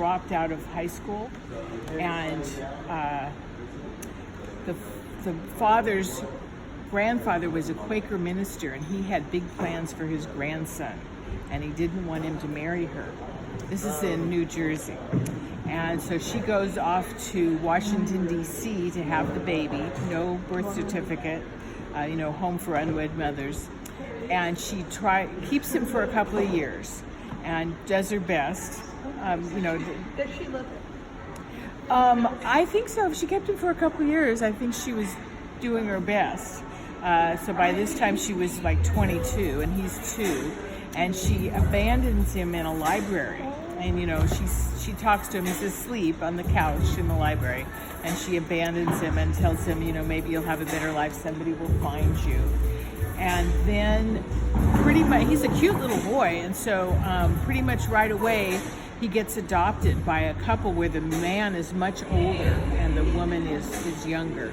dropped out of high school, and the father's grandfather was a Quaker minister, and he had big plans for his grandson, and he didn't want him to marry her. This is in New Jersey. And so she goes off to Washington, D.C. to have the baby, no birth certificate, home for unwed mothers. And she keeps him for a couple of years and does her best. Does she love it? I think so. She kept him for a couple of years. I think she was doing her best. So by this time she was like 22 and he's 2. And she abandons him in a library. And, she talks to him. He's asleep on the couch in the library. And she abandons him and tells him, maybe you'll have a better life. Somebody will find you. And then pretty much, he's a cute little boy. And so pretty much right away, he gets adopted by a couple where the man is much older and the woman is younger,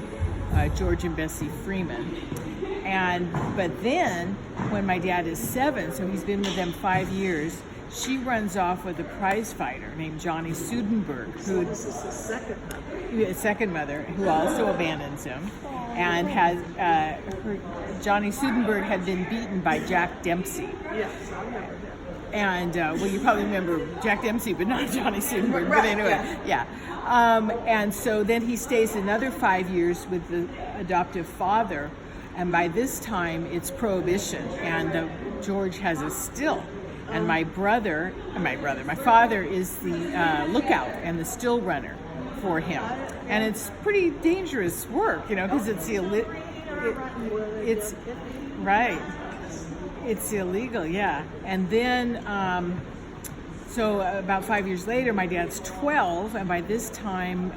George and Bessie Freeman. But then, when my dad is 7, so he's been with them 5 years, she runs off with a prize fighter named Johnny Sudenberg, who This is the second mother. who also abandons him, and Johnny Sudenberg had been beaten by Jack Dempsey. Yes, I remember that. And you probably remember Jack Dempsey, but not Johnny Sudenberg. Right, But anyway, yeah. And so then he stays another 5 years with the adoptive father, and by this time it's Prohibition, and George has a still, and my father is the lookout and the still runner for him, and it's pretty dangerous work, because it's right. It's illegal, yeah. And then, so about 5 years later, my dad's 12, and by this time,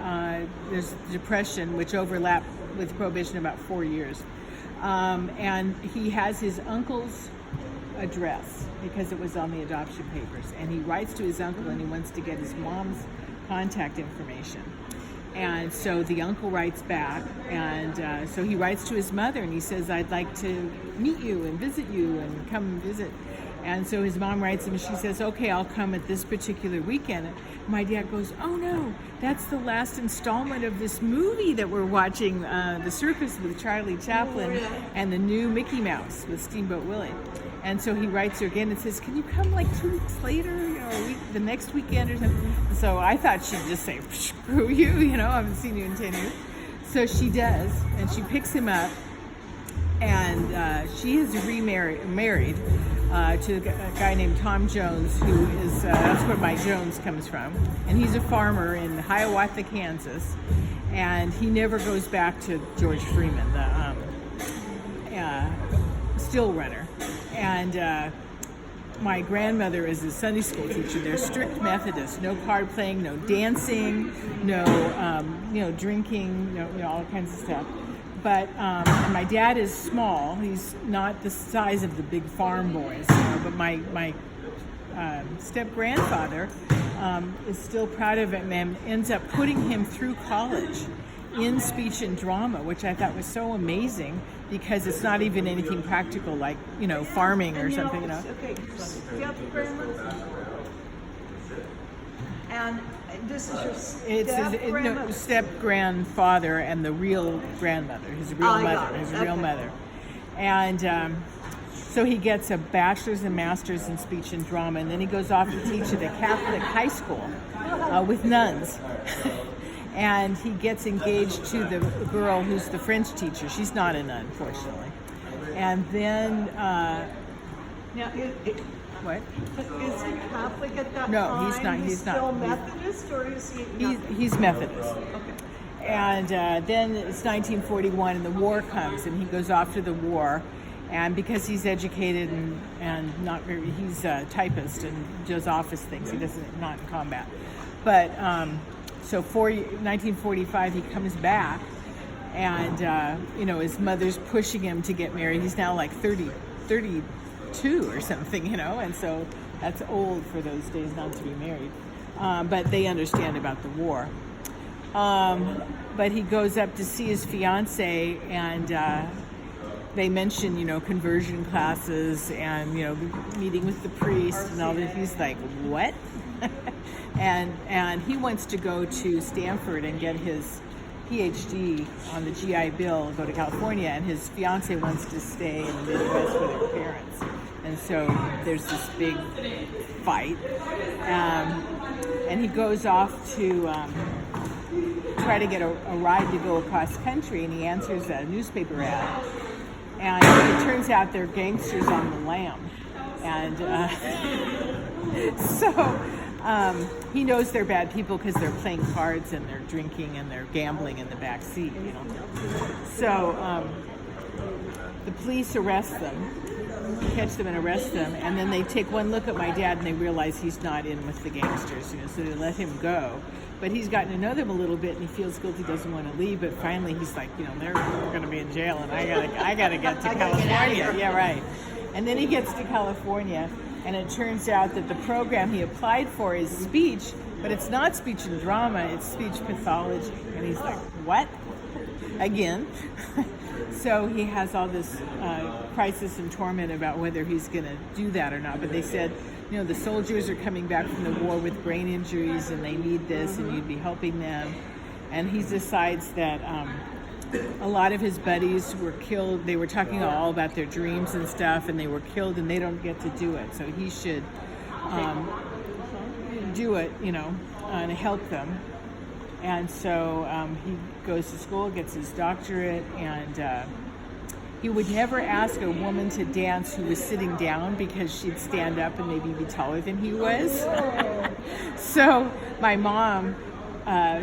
there's Depression, which overlapped with Prohibition about 4 years. And he has his uncle's address because it was on the adoption papers. And he writes to his uncle, and he wants to get his mom's contact information. And so the uncle writes back, and so he writes to his mother, and he says, I'd like to meet you and visit you and come and visit. And so his mom writes him, and she says, okay, I'll come at this particular weekend. My dad goes, oh no, that's the last installment of this movie that we're watching, The Circus with Charlie Chaplin and the new Mickey Mouse with Steamboat Willie. And so he writes her again and says, can you come like 2 weeks later, the next weekend or something? So I thought she'd just say, screw you, I haven't seen you in 10 years. So she does, and she picks him up, and she is married to a guy named Tom Jones, who is, that's where my Jones comes from. And he's a farmer in Hiawatha, Kansas. And he never goes back to George Freeman, the still runner. And my grandmother is a Sunday school teacher. They're strict Methodists. No card playing, no dancing, no, drinking, no, all kinds of stuff. But and my dad is small. He's not the size of the big farm boys. But my step grandfather is still proud of him and ends up putting him through college in speech and drama, which I thought was so amazing because it's not even anything practical like farming or something. Okay, step grandma. And this is your step grandfather and the real grandmother, his real mother. And so he gets a bachelor's and master's in speech and drama, and then he goes off to teach at a Catholic high school with nuns. And he gets engaged to the girl who's the French teacher. She's not a nun, fortunately. And then, what? Is he Catholic at that time? No, he's not. He's not. Still Methodist, or is he? He's Methodist. Okay. And then it's 1941, and the war comes, and he goes off to the war. And because he's educated and not very, he's a typist and does office things. He doesn't, not in combat. But so 1945, he comes back, and his mother's pushing him to get married. He's now like 32 or something, and so that's old for those days not to be married. But they understand about the war. But he goes up to see his fiance, and they mention, conversion classes and, meeting with the priest and all that. He's like, what? and he wants to go to Stanford and get his PhD on the GI Bill, go to California, and his fiance wants to stay in the Midwest with her parents. And so there's this big fight. And he goes off to try to get a ride to go across country, and he answers a newspaper ad. And it turns out they're gangsters on the lam. And he knows they're bad people because they're playing cards and they're drinking and they're gambling in the back seat, you know. So the police arrest them, catch them and arrest them, and then they take one look at my dad and they realize he's not in with the gangsters, you know, so they let him go. But he's gotten to know them a little bit and he feels guilty, doesn't want to leave, but finally he's like, you know, they're going to be in jail and I gotta get to California. Yeah, right. And then he gets to California, and it turns out that the program he applied for is speech, but it's not speech and drama, it's speech pathology. And he's like, what? Again. So he has all this crisis and torment about whether he's going to do that or not. But they said, you know, the soldiers are coming back from the war with brain injuries and they need this and you'd be helping them. And he decides that a lot of his buddies were killed. They were talking all about their dreams and stuff, and they were killed, and they don't get to do it. So he should do it, you know, and help them. And so he goes to school, gets his doctorate, and he would never ask a woman to dance who was sitting down because she'd stand up and maybe be taller than he was. So my mom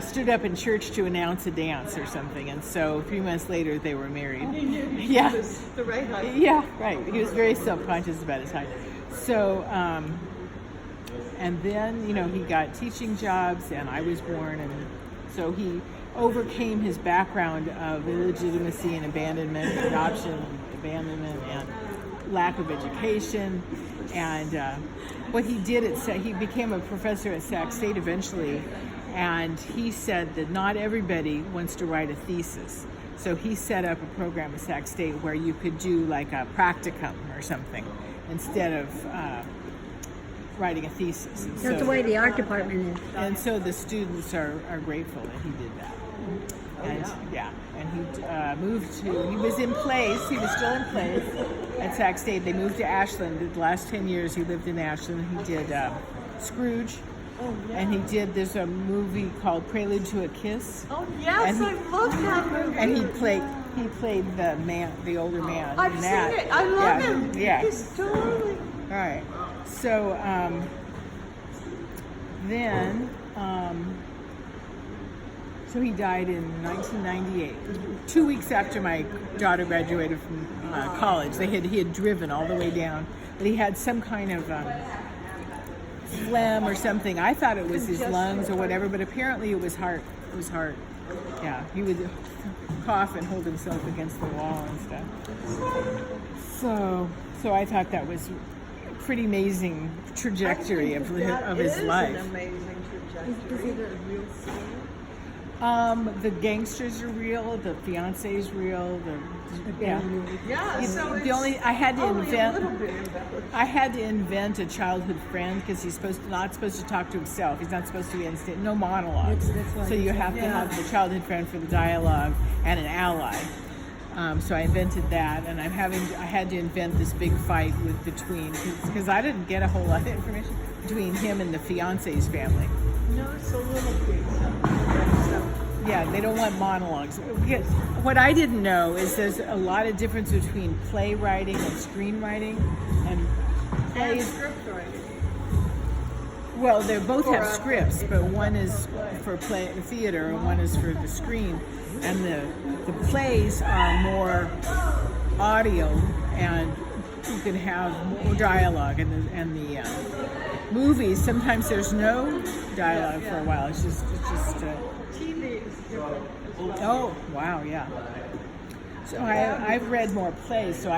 stood up in church to announce a dance or something, and so 3 months later they were married. Yeah, was the right height. Yeah, right. He was very self-conscious about his height. So, and then, you know, he got teaching jobs, and I was born, and so he overcame his background of illegitimacy and abandonment, adoption, abandonment, and lack of education. And what he did he became a professor at Sac State eventually. And he said that not everybody wants to write a thesis. So he set up a program at Sac State where you could do like a practicum or something instead of writing a thesis. And That's the way the art department is. And so the students are grateful that he did that. And he he was in place, he was still in place at Sac State. They moved to Ashland. The last 10 years he lived in Ashland. He did Scrooge. Oh, yeah. And there's a movie called Prelude to a Kiss. Oh, yes, I love that movie. And he played the older man. I've in seen that. it. I love him. Yeah. He's totally... All right. So then, so he died in 1998, 2 weeks after my daughter graduated from college. He had driven all the way down, but he had some kind of phlegm or something. I thought it was his lungs or whatever, but apparently it was heart. It was heart. Yeah, he would cough and hold himself against the wall and stuff. So I thought that was a pretty amazing trajectory of his life. An amazing trajectory. Is it a real story? The gangsters are real. The fiance is real. Yeah, so The only I had to only invent. a little bit embellished. I had to invent a childhood friend because he's not supposed to talk to himself. He's not supposed to be no monologues. That's why So you have to have the childhood friend for the dialogue and an ally. So I invented that, and I had to invent this big fight because I didn't get a whole lot of information between him and the fiance's family. No, it's a little bit. Yeah, they don't want monologues. What I didn't know is there's a lot of difference between playwriting and screenwriting, and And plays. script writing. Well, they both have For a- scripts, but one is for theater and one is for the screen. And the plays are more audio, and you can have more dialogue. And the movies, sometimes there's no dialogue for a while. It's just. TV is different. Oh, wow, yeah. So I've read more plays, so